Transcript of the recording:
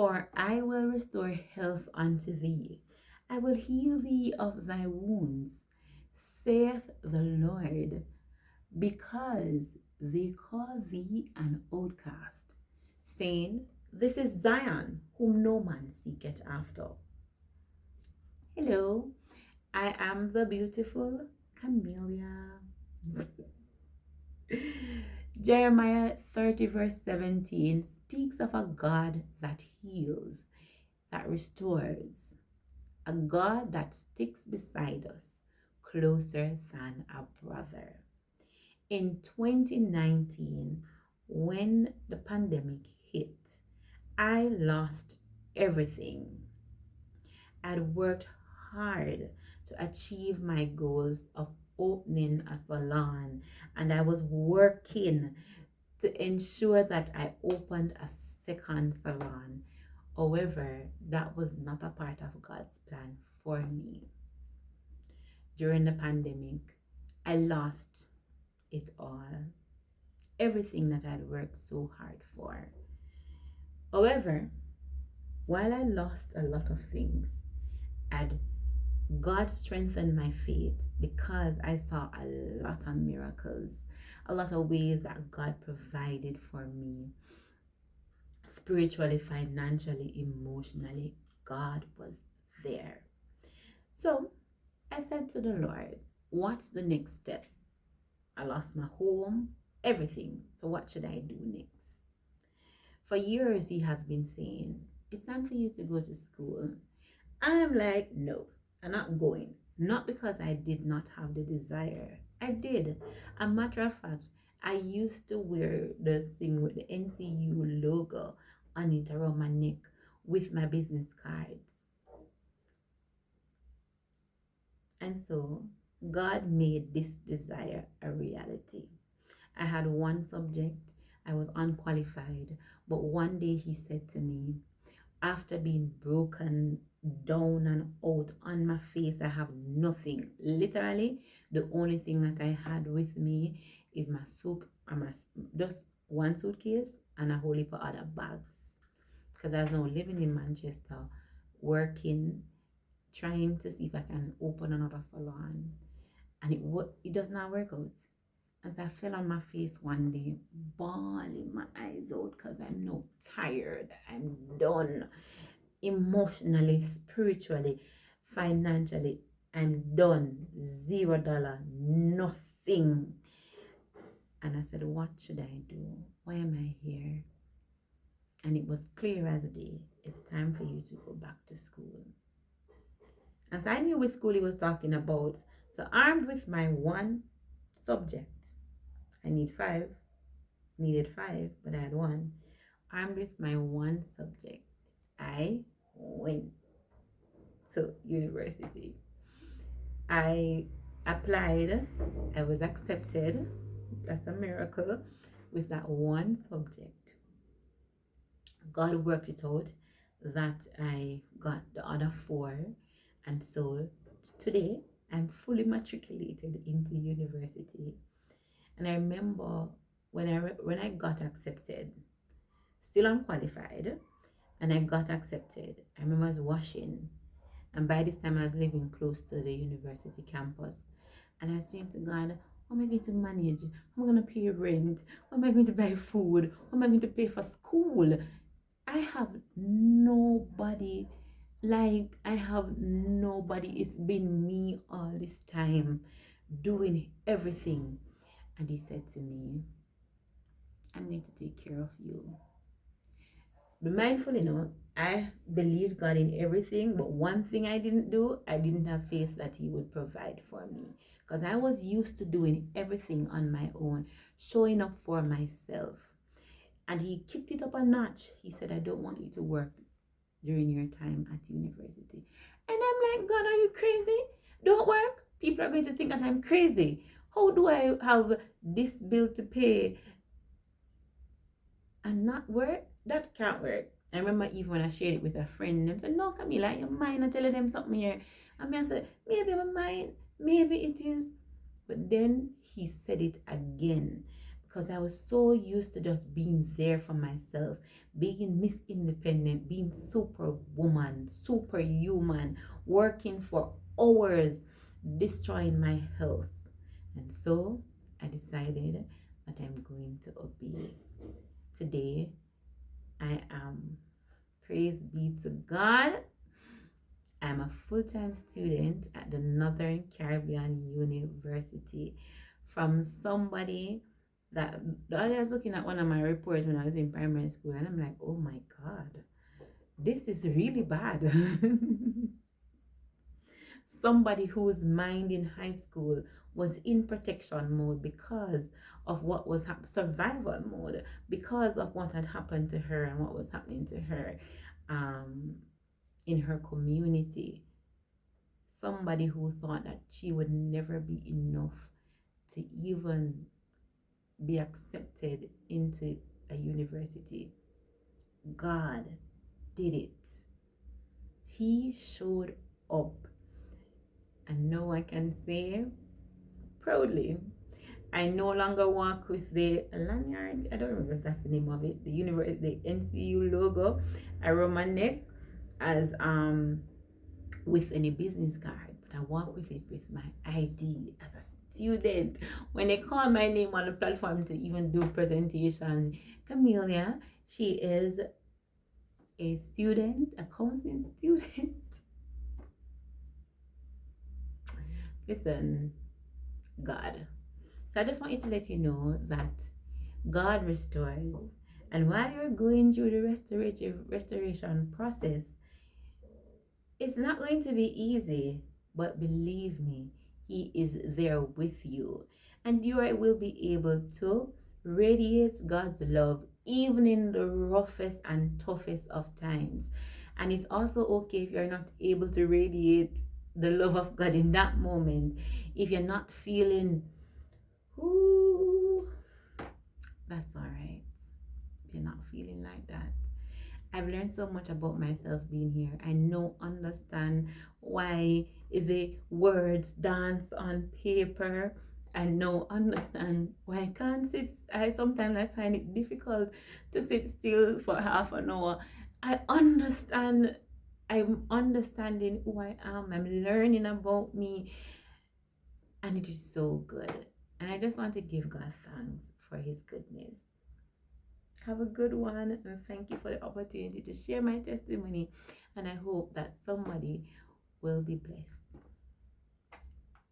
For I will restore health unto thee. I will heal thee of thy wounds, saith the Lord, because they call thee an outcast, saying, This is Zion, whom no man seeketh after. Hello, I am the beautiful Camellia. Jeremiah 30, verse 17 speaks of a God that heals, that restores, a God that sticks beside us closer than a brother. In 2019, when the pandemic hit, I lost everything. I'd worked hard to achieve my goals of opening a salon, and I was working to ensure that I opened a second salon. However, that was not a part of God's plan for me. During the pandemic, I lost it all, everything that I'd worked so hard for. However, while I lost a lot of things, and God strengthened my faith because I saw a lot of miracles, a lot of ways that God provided for me spiritually, financially, emotionally. God was there. So I said to the Lord, what's the next step? I lost my home, everything. So what should I do next? For years, he has been saying, it's time for you to go to school. And I'm like, no, I'm not going. Not because I did not have the desire. I did. A matter of fact, I used to wear the thing with the NCU logo on it around my neck with my business cards. And so God made this desire a reality. I had one subject, I was unqualified, but one day he said to me, after being broken down and out on my face, I have nothing. Literally, the only thing that I had with me is my just one suitcase and a whole heap of other bags. Because I was now living in Manchester, working, trying to see if I can open another salon, and it does not work out. As I fell on my face one day, bawling my eyes out because I'm now tired. I'm done. Emotionally, spiritually, financially, I'm done. $0, nothing. And I said, what should I do? Why am I here? And it was clear as day. It's time for you to go back to school. And so I knew which school he was talking about. So armed with my one subject, I needed five, but I had one. Armed with my one subject, I went to university. I applied, I was accepted. That's a miracle with that one subject. God worked it out that I got the other four, and so today I'm fully matriculated into university. And I remember when I got accepted, still unqualified, and I got accepted. I remember I was washing, and by this time I was living close to the university campus, and I was saying to God, how am I going to manage? How am I going to pay rent? How am I going to buy food? How am I going to pay for school? I have nobody, it's been me all this time doing everything. And he said to me, I'm going to take care of you. Be mindful, I believed God in everything, but one thing I didn't do, I didn't have faith that he would provide for me, because I was used to doing everything on my own, showing up for myself. And he kicked it up a notch. He said, I don't want you to work during your time at university. And I'm like, God, are you crazy? Don't work. People are going to think that I'm crazy. How do I have this bill to pay and not work? That can't work. I remember even when I shared it with a friend, them said, no, Camila, your mind, I'm telling them something here. And I said, maybe my mind, maybe it is. But then he said it again, because I was so used to just being there for myself, being Miss Independent, being superwoman, superhuman, working for hours, destroying my health. And so I decided that I'm going to obey. Today, I am, praise be to God, I'm a full-time student at the Northern Caribbean University. From somebody that the other day I was looking at one of my reports when I was in primary school, and I'm like, oh my God, this is really bad. Somebody whose mind in high school was in protection mode because of what was survival mode, because of what had happened to her and what was happening to her um, in her community. Somebody who thought that she would never be enough to even be accepted into a university. God did it. He showed up. And now I can say proudly, I no longer walk with the lanyard. I don't remember if that's the name of it. The university, the NCU logo around my neck as with any business card, but I walk with it with my ID as a student. When they call my name on the platform to even do presentation, Camelia, she is a student, a counseling student. Listen, God. So I just want you to let you know that God restores. And while you're going through the restoration process, it's not going to be easy, but believe me, He is there with you. And you will be able to radiate God's love even in the roughest and toughest of times. And it's also okay if you're not able to radiate the love of God in that moment. If you're not feeling, ooh, that's all right. If you're not feeling like that, I've learned so much about myself being here. I now understand why the words dance on paper. I now understand why I can't sit. Sometimes I find it difficult to sit still for half an hour. I understand. I'm understanding who I am. I'm learning about me, and it is so good. And I just want to give God thanks for His goodness. Have a good one, and thank you for the opportunity to share my testimony. And I hope that somebody will be blessed.